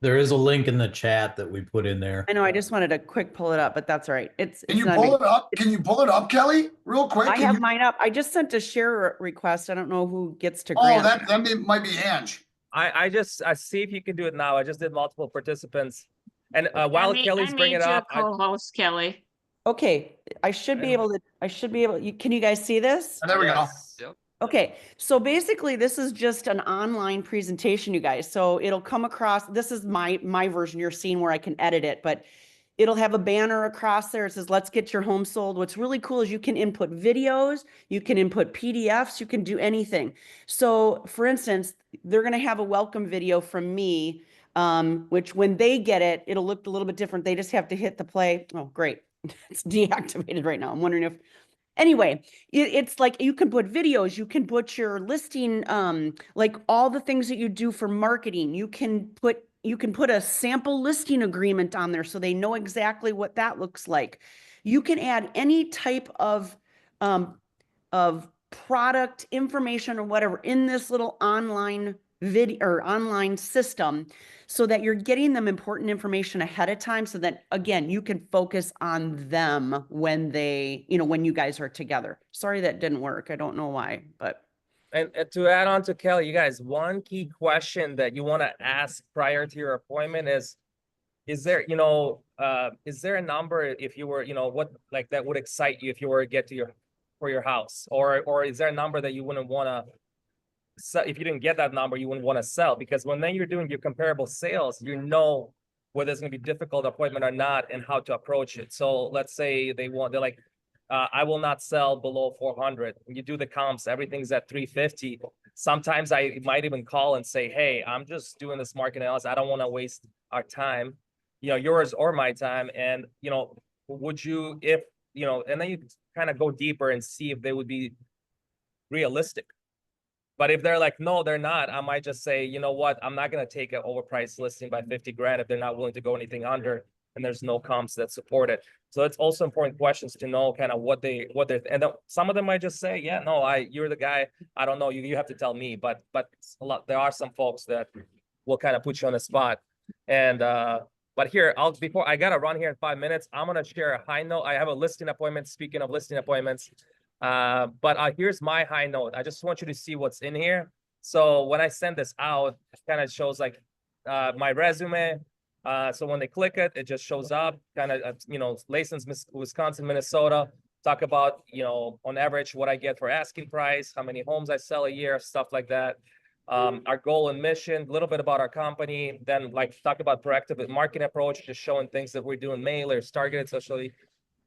Speaker 10: There is a link in the chat that we put in there.
Speaker 2: I know, I just wanted to quick pull it up, but that's all right.
Speaker 4: Can you pull it up? Can you pull it up, Kelly, real quick?
Speaker 2: I have mine up. I just sent a share request. I don't know who gets to
Speaker 4: Oh,
Speaker 2: grant.
Speaker 4: that might be Ange.
Speaker 3: I see if you can do it now. I just did multiple participants. And while Kelly's bringing it up,
Speaker 7: co-host Kelly.
Speaker 2: Okay, I should be able to, can you guys see this?
Speaker 4: There we go.
Speaker 3: Yep.
Speaker 2: Okay, so basically this is just an online presentation, you guys. So it'll come across, this is my version you're seeing where I can edit it, but it'll have a banner across there. It says, let's get your home sold. What's really cool is you can input videos, you can input PDFs, you can do anything. So for instance, they're going to have a welcome video from me, which when they get it, it'll look a little bit different. They just have to hit the play. Oh, great. It's deactivated right now. I'm wondering if, anyway, it's like you can put videos, you can put your listing, like all the things that you do for marketing. You can put a sample listing agreement on there so they know exactly what that looks like. You can add any type of product information or whatever in this little online video or online system, so that you're getting them important information ahead of time, so that again, you can focus on them when they, when you guys are together. Sorry that didn't work. I don't know why, but.
Speaker 3: And to add on to Kelly, you guys, one key question that you want to ask prior to your appointment is there, is there a number if you were, what like that would excite you if you were to get to for your house, or is there a number that you wouldn't want to sell? If you didn't get that number, you wouldn't want to sell, because when then you're doing your comparable sales, whether it's going to be difficult appointment or not and how to approach it. So let's say they're like, I will not sell below 400. When you do the comps, everything's at 350. Sometimes I might even call and say, hey, I'm just doing this market analysis. I don't want to waste our time, yours or my time. And, would you, if, and then you kind of go deeper and see if they would be realistic. But if they're like, no, they're not, I might just say, you know what, I'm not going to take an overpriced listing by 50 grand if they're not willing to go anything under and there's no comps that support it. So it's also important questions to know kind of what they're, and some of them might just say, yeah, no, you're the guy. I don't know. You have to tell me, but there are some folks that will kind of put you on the spot. And, but here, before I got to run here in 5 minutes, I'm going to share a high note. I have a listing appointment. Speaking of listing appointments, but here's my high note. I just want you to see what's in here. So when I send this out, it kind of shows like my resume. So when they click it, it just shows up kind of, license, Wisconsin, Minnesota. talk about, you know, on average, what I get for asking price, how many homes I sell a year, stuff like that. Our goal and mission, a little bit about our company, then like talk about proactive marketing approach, just showing things that we're doing, mailers, targeted socially.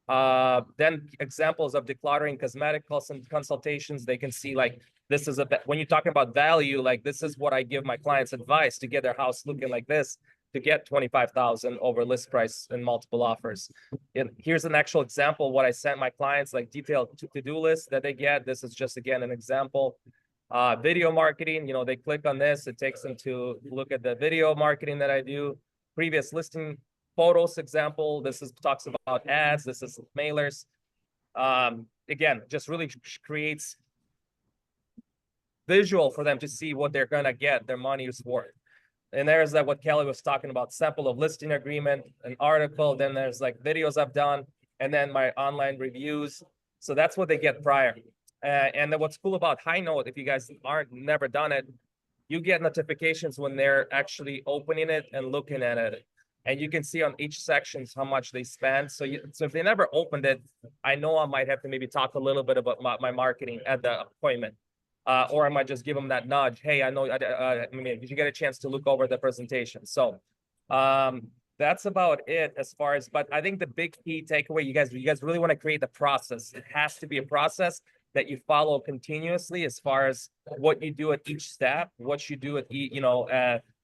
Speaker 3: Then examples of decluttering, cosmetic consultations. They can see like, this is when you're talking about value, like this is what I give my clients advice to get their house looking like this, to get 25,000 over list price and multiple offers. And here's an actual example, what I sent my clients, like detailed to-do list that they get. This is just, again, an example. Video marketing, you know, they click on this, it takes them to look at the video marketing that I do. Previous listing photos example, this is talks about ads, this is mailers. Again, just really creates visual for them to see what they're gonna get their money is worth. And there's that what Kelly was talking about, sample of listing agreement, an article, then there's like videos I've done, and then my online reviews. So that's what they get prior. And then what's cool about High Note, if you guys never done it, you get notifications when they're actually opening it and looking at it. And you can see on each section how much they spend. So if they never opened it, I know I might have to maybe talk a little bit about my marketing at the appointment. Or I might just give them that nudge. Hey, I know, I mean, did you get a chance to look over the presentation? So that's about it as far as, but I think the big key takeaway, you guys really want to create the process. It has to be a process that you follow continuously as far as what you do at each step, what you do at, you know,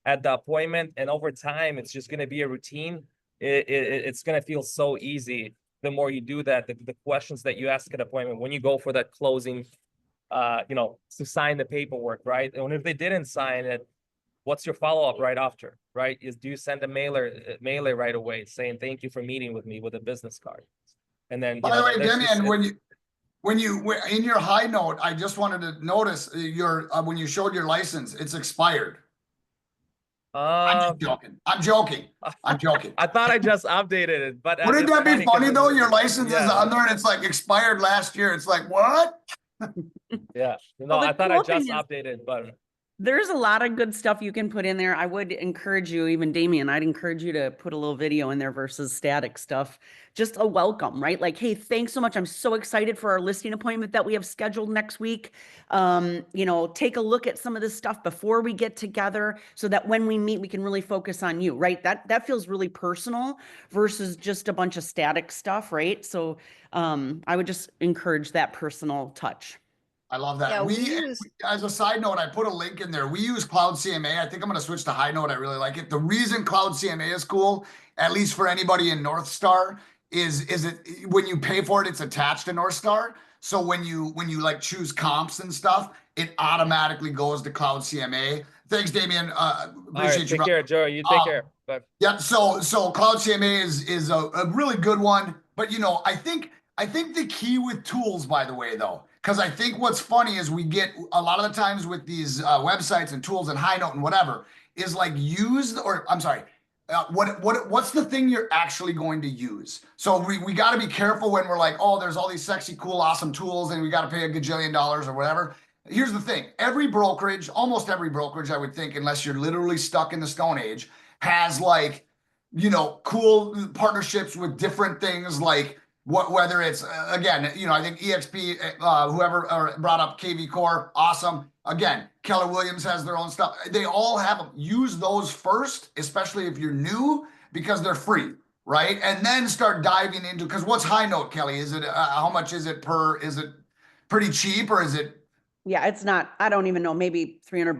Speaker 3: at the appointment. And over time, it's just going to be a routine. It's going to feel so easy the more you do that. The questions that you ask at appointment, when you go for that closing, you know, to sign the paperwork, right? And if they didn't sign it, what's your follow-up right after, right? Do you send a mailer right away saying, thank you for meeting with me with a business card? And then,
Speaker 4: by the way, Damian, when you in your High Note, I just wanted to notice your when you showed your license, it's expired. I'm joking. I'm joking.
Speaker 3: I thought I just updated it, but
Speaker 4: wouldn't that be funny though? Your license is
Speaker 3: yeah.
Speaker 4: on there and it's like expired last year. It's like, what?
Speaker 3: Yeah, no,
Speaker 2: Well,
Speaker 3: I thought
Speaker 2: cool
Speaker 3: I just
Speaker 2: thing is-
Speaker 3: updated, but
Speaker 2: There's a lot of good stuff you can put in there. I would encourage you, even Damien, I'd encourage you to put a little video in there versus static stuff. Just a welcome, right? Like, hey, thanks so much. I'm so excited for our listing appointment that we have scheduled next week. You know, take a look at some of this stuff before we get together so that when we meet, we can really focus on you, right? That feels really personal versus just a bunch of static stuff, right? So I would just encourage that personal touch.
Speaker 4: I love that.
Speaker 1: Yeah,
Speaker 4: As a side note, I put a link in there. We use Cloud CMA. I think I'm going to switch to High Note. I really like it. The reason Cloud CMA is cool, at least for anybody in North Star, is it when you pay for it, it's attached to North Star. So when you like choose comps and stuff, it automatically goes to Cloud CMA. Thanks, Damien. Appreciate you.
Speaker 3: Take care, Joe. You take care. But
Speaker 4: yeah, so Cloud CMA is a really good one. But you know, I think the key with tools, by the way, though, because I think what's funny is we get a lot of the times with these websites and tools and High Note and whatever is like what's the thing you're actually going to use? So we got to be careful when we're like, oh, there's all these sexy, cool, awesome tools and we got to pay $1 gajillion or whatever. Here's the thing. Every brokerage, almost every brokerage, I would think, unless you're literally stuck in the Stone Age, has like, you know, cool partnerships with different things like whether it's, again, you know, I think EXP, whoever brought up KV Core, awesome. Again, Keller Williams has their own stuff. They all have them. Use those first, especially if you're new, because they're free, right? And then start diving into, because what's High Note, Kelly? Is it, how much is it is it pretty cheap or is it?
Speaker 2: Yeah, it's not, I don't even know, maybe $300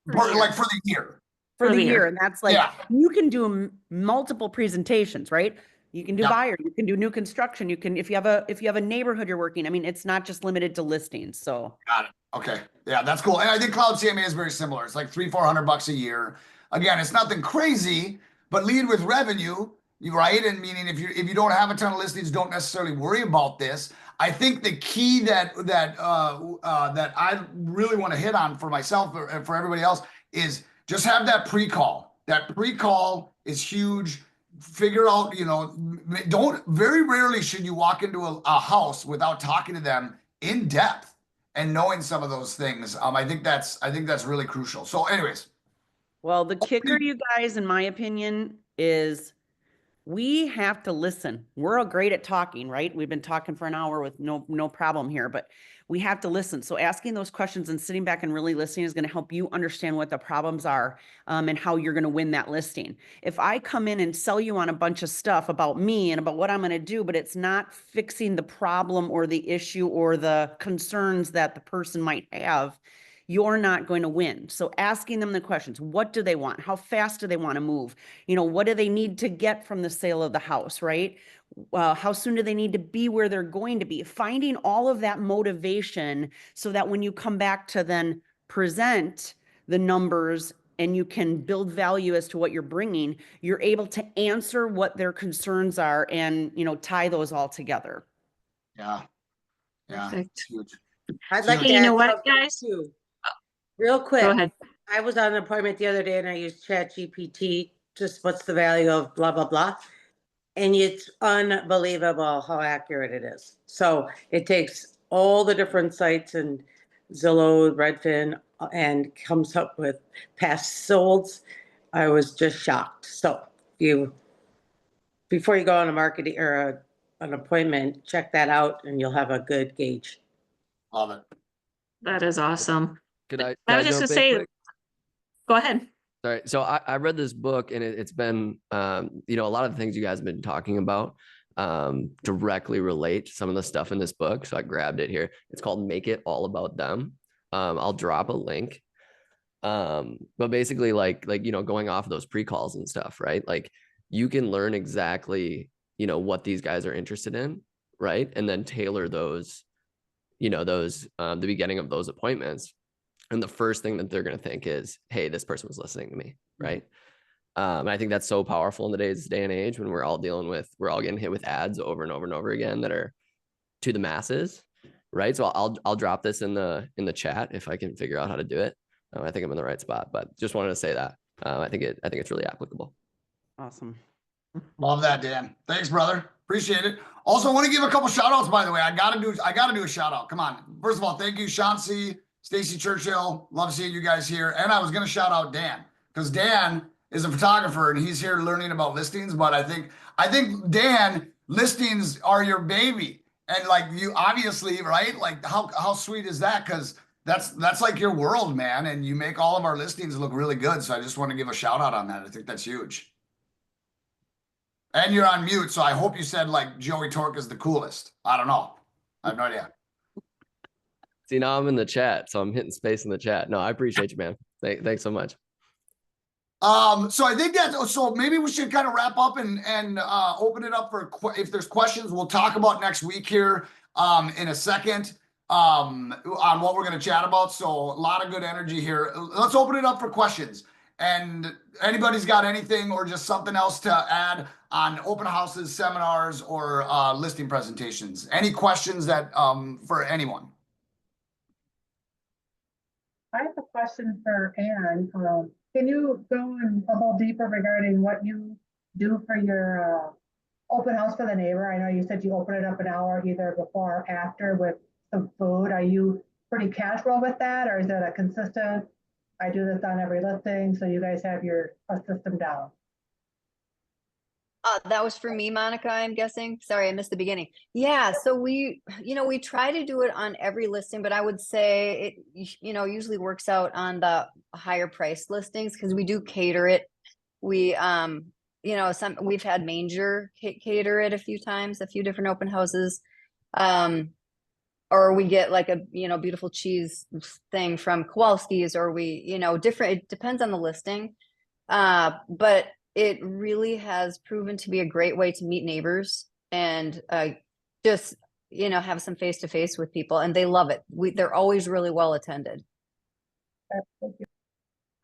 Speaker 4: Like for the year.
Speaker 2: for the year. And that's like,
Speaker 4: Yeah.
Speaker 2: you can do multiple presentations, right? You can do
Speaker 4: Yep.
Speaker 2: buyer, you can do new construction. You can, if you have a neighborhood you're working, I mean, it's not just limited to listings. So
Speaker 4: Got it. Okay. Yeah, that's cool. And I think Cloud CMA is very similar. It's like $300-400 a year. Again, it's nothing crazy, but lead with revenue, right? And meaning if you don't have a ton of listings, don't necessarily worry about this. I think the key that I really want to hit on for myself and for everybody else is just have that pre-call. That pre-call is huge. Figure out, you know, very rarely should you walk into a house without talking to them in depth and knowing some of those things. I think that's really crucial. So anyways.
Speaker 2: well, the kicker, you guys, in my opinion, is We have to listen. We're all great at talking, right? We've been talking for an hour with no problem here, but we have to listen. So asking those questions and sitting back and really listening is going to help you understand what the problems are, and how you're going to win that listing. If I come in and sell you on a bunch of stuff about me and about what I'm going to do, but it's not fixing the problem or the issue or the concerns that the person might have, you're not going to win. So asking them the questions, what do they want? How fast do they want to move? What do they need to get from the sale of the house, right? How soon do they need to be where they're going to be? Finding all of that motivation so that when you come back to then present the numbers and you can build value as to what you're bringing, you're able to answer what their concerns are and, tie those all together.
Speaker 4: Yeah. Yeah.
Speaker 7: Perfect.
Speaker 4: It's huge.
Speaker 11: I'd like
Speaker 7: Hey,
Speaker 11: to
Speaker 7: you
Speaker 11: add
Speaker 7: know what,
Speaker 11: something
Speaker 7: guys?
Speaker 11: too. Real quick.
Speaker 7: Go ahead.
Speaker 11: I was on an appointment the other day and I used ChatGPT, just what's the value of blah, blah, blah. And it's unbelievable how accurate it is. So it takes all the different sites and Zillow, Redfin, and comes up with past solds. I was just shocked. So before you go on a marketing or an appointment, check that out and you'll have a good gauge.
Speaker 4: Love it.
Speaker 7: That is awesome.
Speaker 12: Could I
Speaker 7: I was just gonna
Speaker 12: jump in
Speaker 7: say,
Speaker 12: quick?
Speaker 7: go ahead.
Speaker 12: Sorry. So I read this book and it's been, a lot of the things you guys have been talking about directly relate to some of the stuff in this book. So I grabbed it here. It's called Make It All About Them. I'll drop a link. But basically going off of those pre-calls and stuff, right? Like you can learn exactly, what these guys are interested in, right? And then tailor those, the beginning of those appointments. And the first thing that they're going to think is, hey, this person was listening to me, right? And I think that's so powerful in the day and age when we're all getting hit with ads over and over and over again that are to the masses, right? So I'll drop this in the chat if I can figure out how to do it. I think I'm in the right spot, but just wanted to say that I think it's really applicable.
Speaker 2: Awesome.
Speaker 4: Love that, Dan. Thanks, brother. Appreciate it. Also, want to give a couple shout outs, by the way. I gotta do a shout out. Come on. First of all, thank you, Chauncey, Stacy Churchill. Love seeing you guys here. And I was gonna shout out Dan, because Dan is a photographer and he's here learning about listings. But I think Dan, listings are your baby. And like you obviously, right? Like how sweet is that? Because that's like your world, man. And you make all of our listings look really good. So I just want to give a shout out on that. I think that's huge. And you're on mute, so I hope you said like Joey Torque is the coolest. I don't know. I have no idea.
Speaker 12: See, now I'm in the chat, so I'm hitting space in the chat. No, I appreciate you, man. Thanks so much.
Speaker 4: So I think so maybe we should kind of wrap up and open it up for if there's questions, we'll talk about next week here in a second on what we're going to chat about. So a lot of good energy here. Let's open it up for questions. And anybody's got anything or just something else to add on open houses, seminars, or listing presentations? Any questions that for anyone?
Speaker 8: I have a question for Ann. Can you go in a little deeper regarding what you do for your open house for the neighbor? I know you said you open it up an hour either before or after with some food. Are you pretty casual with that, or is it a consistent, I do this on every listing, so you guys have your system down?
Speaker 1: That was for me, Monica, I'm guessing. Sorry, I missed the beginning. Yeah, so we try to do it on every listing, but I would say it, usually works out on the higher price listings because we do cater it. We, we've had Manger cater it a few times, a few different open houses. Or we get like a, beautiful cheese thing from Kowalski's, or we, different, it depends on the listing. But it really has proven to be a great way to meet neighbors and just, have some face-to-face with people, and they love it. They're always really well attended.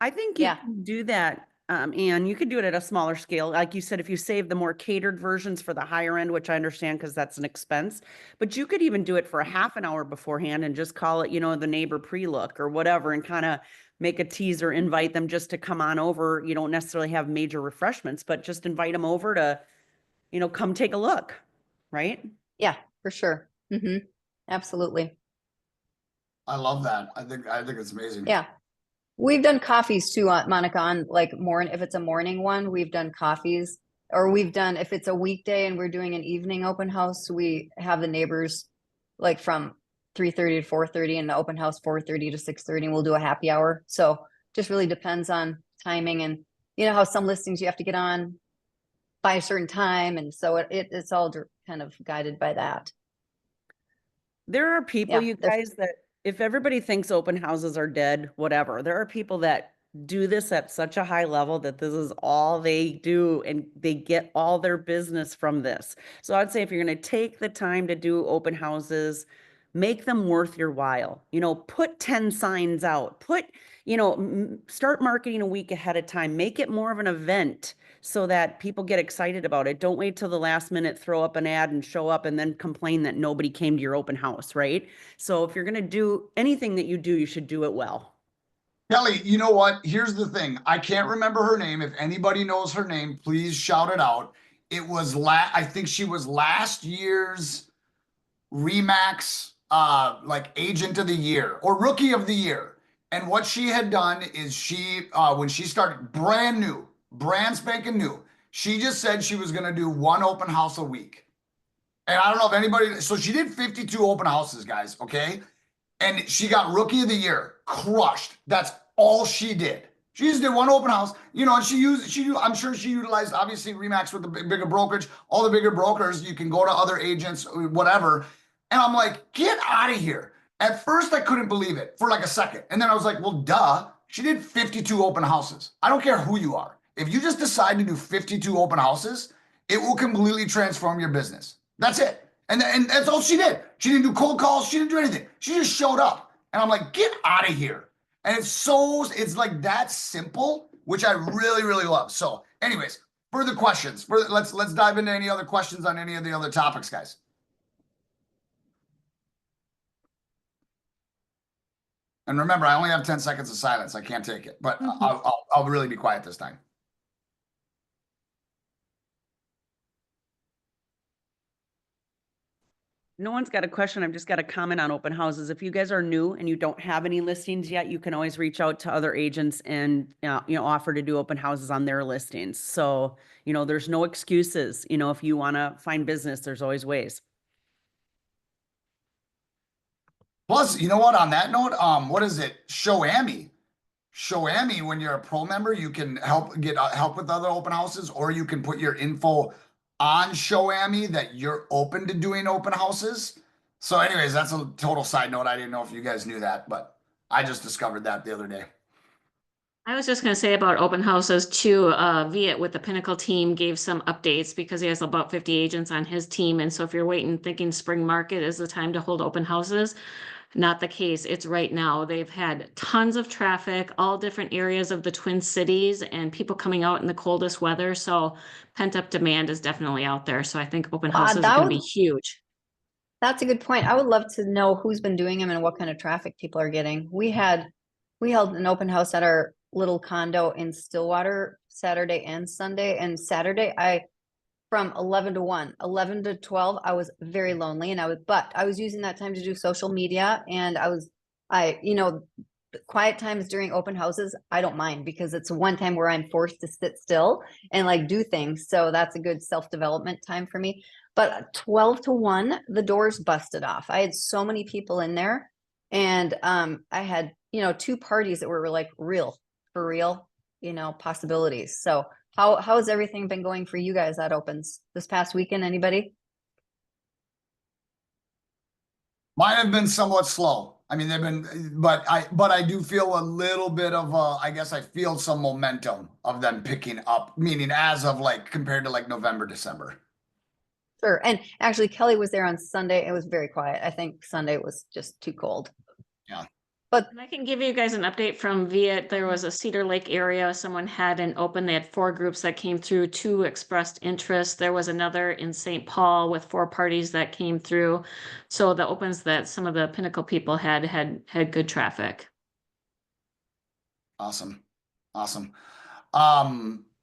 Speaker 2: I think you can do that, and you could do it at a smaller scale. Like you said, if you save the more catered versions for the higher end, which I understand because that's an expense, but you could even do it for a half an hour beforehand and just call it, the neighbor pre-look or whatever, and kind of make a teaser, invite them just to come on over. You don't necessarily have major refreshments, but just invite them over to, come take a look, right?
Speaker 1: Yeah, for sure. Mm-hmm. Absolutely.
Speaker 4: I love that. I think it's amazing.
Speaker 1: Yeah. We've done coffees too, Monica, on like if it's a morning one, we've done coffees or we've done, if it's a weekday and we're doing an evening open house, we have the neighbors like from 3:30 to 4:30 and the open house 4:30 to 6:30, and we'll do a happy hour. So just really depends on timing, and you know how some listings you have to get on by a certain time. And so it's all kind of guided by that.
Speaker 2: There are people,
Speaker 1: Yeah,
Speaker 2: you guys, that if everybody thinks open houses are dead, whatever, there are people that do this at such a high level that this is all they do and they get all their business from this. So I'd say if you're going to take the time to do open houses, make them worth your while. You know, put 10 signs out, start marketing a week ahead of time, make it more of an event so that people get excited about it. Don't wait till the last minute, throw up an ad and show up and then complain that nobody came to your open house, right? So if you're going to do anything that you do, you should do it well.
Speaker 4: Kelly, you know what? Here's the thing. I can't remember her name. If anybody knows her name, please shout it out. It was I think she was last year's Remax like agent of the year or rookie of the year. And what she had done is she when she started brand new, brand spanking new, she just said she was going to do one open house a week. And I don't know if anybody, so she did 52 open houses, guys, okay? And she got rookie of the year, crushed. That's all she did. She just did one open house, you know, and I'm sure she utilized obviously Remax with the bigger brokerage, all the bigger brokers. You can go to other agents, whatever. And I'm like, get out of here. At first, I couldn't believe it for like a second. And then I was like, well, duh. She did 52 open houses. I don't care who you are. If you just decide to do 52 open houses, it will completely transform your business. That's it. And that's all she did. She didn't do cold calls. She didn't do anything. She just showed up. And I'm like, get out of here. And it's like that simple, which I really, really love. So anyways, further questions. Let's dive into any other questions on any of the other topics, guys. And remember, I only have 10 seconds of silence. I can't take it, but I'll really be quiet this time.
Speaker 2: No one's got a question. I've just got a comment on open houses. If you guys are new and you don't have any listings yet, you can always reach out to other agents and, offer to do open houses on their listings. So, there's no excuses. If you want to find business, there's always ways.
Speaker 4: Plus, you know what, on that note, what is it? Show-Amy, when you're a pro member, you can get help with other open houses, or you can put your info on Show-Amy that you're open to doing open houses. So anyways, that's a total side note. I didn't know if you guys knew that, but I just discovered that the other day.
Speaker 7: I was just going to say about open houses too. Viet with the Pinnacle team gave some updates because he has about 50 agents on his team. And so if you're waiting, thinking spring market is the time to hold open houses, not the case. It's right now. They've had tons of traffic, all different areas of the Twin Cities, and people coming out in the coldest weather. So pent up demand is definitely out there. So I think open houses are going to be huge.
Speaker 1: That's a good point. I would love to know who's been doing them and what kind of traffic people are getting. We held an open house at our little condo in Stillwater Saturday and Sunday. And Saturday, from 11 to 1, 11 to 12, I was very lonely, and I was using that time to do social media, and quiet times during open houses, I don't mind, because it's one time where I'm forced to sit still and like do things. So that's a good self-development time for me. But 12 to 1, the doors busted off. I had so many people in there, and I had, 2 parties that were like for real, possibilities. So how has everything been going for you guys that opens this past weekend? Anybody?
Speaker 4: Mine have been somewhat slow. I mean, they've been, but I do feel a little bit of I guess I feel some momentum of them picking up, meaning as of like compared to like November, December.
Speaker 1: Sure. And actually Kelly was there on Sunday. It was very quiet. I think Sunday was just too cold.
Speaker 4: Yeah.
Speaker 1: But
Speaker 7: I can give you guys an update from Viet. There was a Cedar Lake area. Someone had an open. They had 4 groups that came through, 2 expressed interest. There was another in St. Paul with 4 parties that came through. So the opens that some of the Pinnacle people had good traffic.
Speaker 4: Awesome.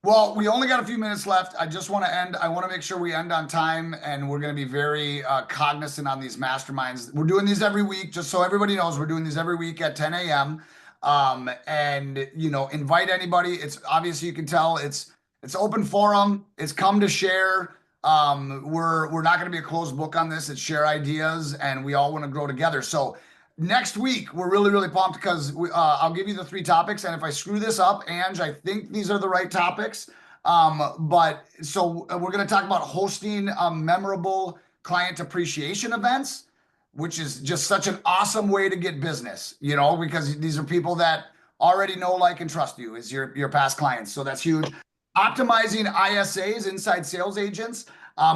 Speaker 4: Well, we only got a few minutes left. I just want to end. I want to make sure we end on time, and we're going to be very cognizant on these masterminds. We're doing these every week, just so everybody knows. We're doing these every week at 10 a.m. And invite anybody. It's obviously, you can tell it's It's open forum. It's come to share. We're not going to be a closed book on this. It's share ideas, and we all want to grow together. So next week, we're really pumped because I'll give you the 3 topics. And if I screw this up, Ange, I think these are the right topics. But so we're going to talk about hosting memorable client appreciation events, which is just such an awesome way to get business, you know, because these are people that already know, like, and trust you as your past clients. So that's huge. Optimizing ISAs, inside sales agents,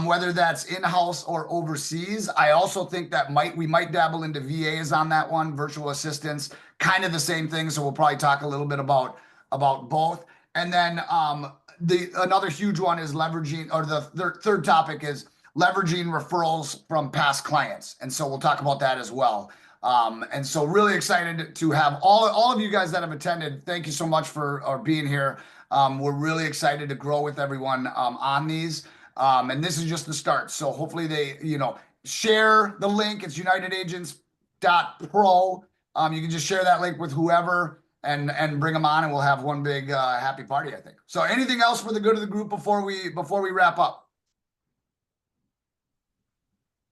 Speaker 4: whether that's in-house or overseas. I also think that we might dabble into VAs on that one, virtual assistants, kind of the same thing. So we'll probably talk a little bit about both. And then another huge one is leveraging, or the third topic is leveraging referrals from past clients. And so we'll talk about that as well. And so really excited to have all of you guys that have attended. Thank you so much for being here. We're really excited to grow with everyone on these. And this is just the start. So hopefully they, share the link. It's unitedagents.pro. You can just share that link with whoever and bring them on, and we'll have one big happy party, I think. So anything else for the good of the group before we wrap up?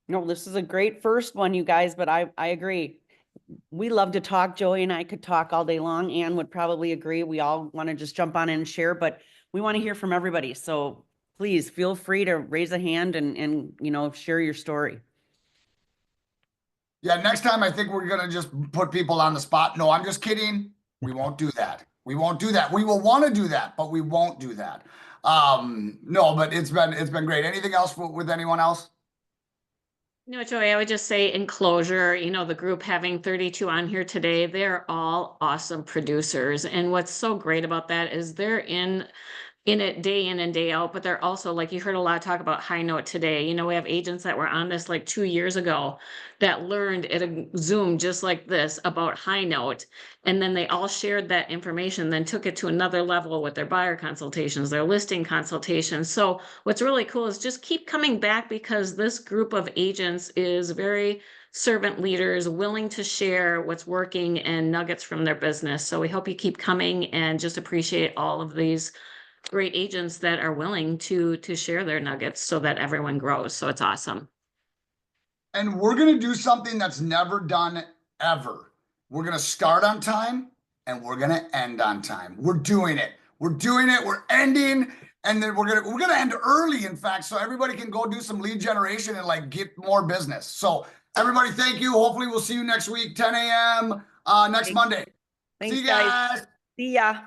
Speaker 2: No, this is a great first one, you guys, but I agree. We love to talk. Joey and I could talk all day long. Ann would probably agree. We all want to just jump on and share, but we want to hear from everybody. So please feel free to raise a hand and share your story.
Speaker 4: Yeah, next time I think we're gonna just put people on the spot. No, I'm just kidding. We won't do that. We won't do that. We will want to do that, but we won't do that. No, but it's been great. Anything else with anyone else?
Speaker 7: No, Joey, I would just say in closure, the group having 32 on here today, they're all awesome producers. And what's so great about that is they're in it day in and day out, but they're also, like, you heard a lot of talk about High Note today. We have agents that were on this like 2 years ago that learned at a Zoom just like this about High Note. And then they all shared that information, then took it to another level with their buyer consultations, their listing consultations. So what's really cool is just keep coming back, because this group of agents is very servant leaders, willing to share what's working and nuggets from their business. So we hope you keep coming, and just appreciate all of these great agents that are willing to share their nuggets so that everyone grows. So it's awesome.
Speaker 4: And we're going to do something that's never done ever. We're going to start on time, and we're going to end on time. We're doing it. We're ending, and then we're going to end early, in fact, so everybody can go do some lead generation and get more business. So everybody, thank you. Hopefully we'll see you next week, 10 a.m. Next Monday.
Speaker 2: Thanks,
Speaker 4: See you guys.
Speaker 2: See ya.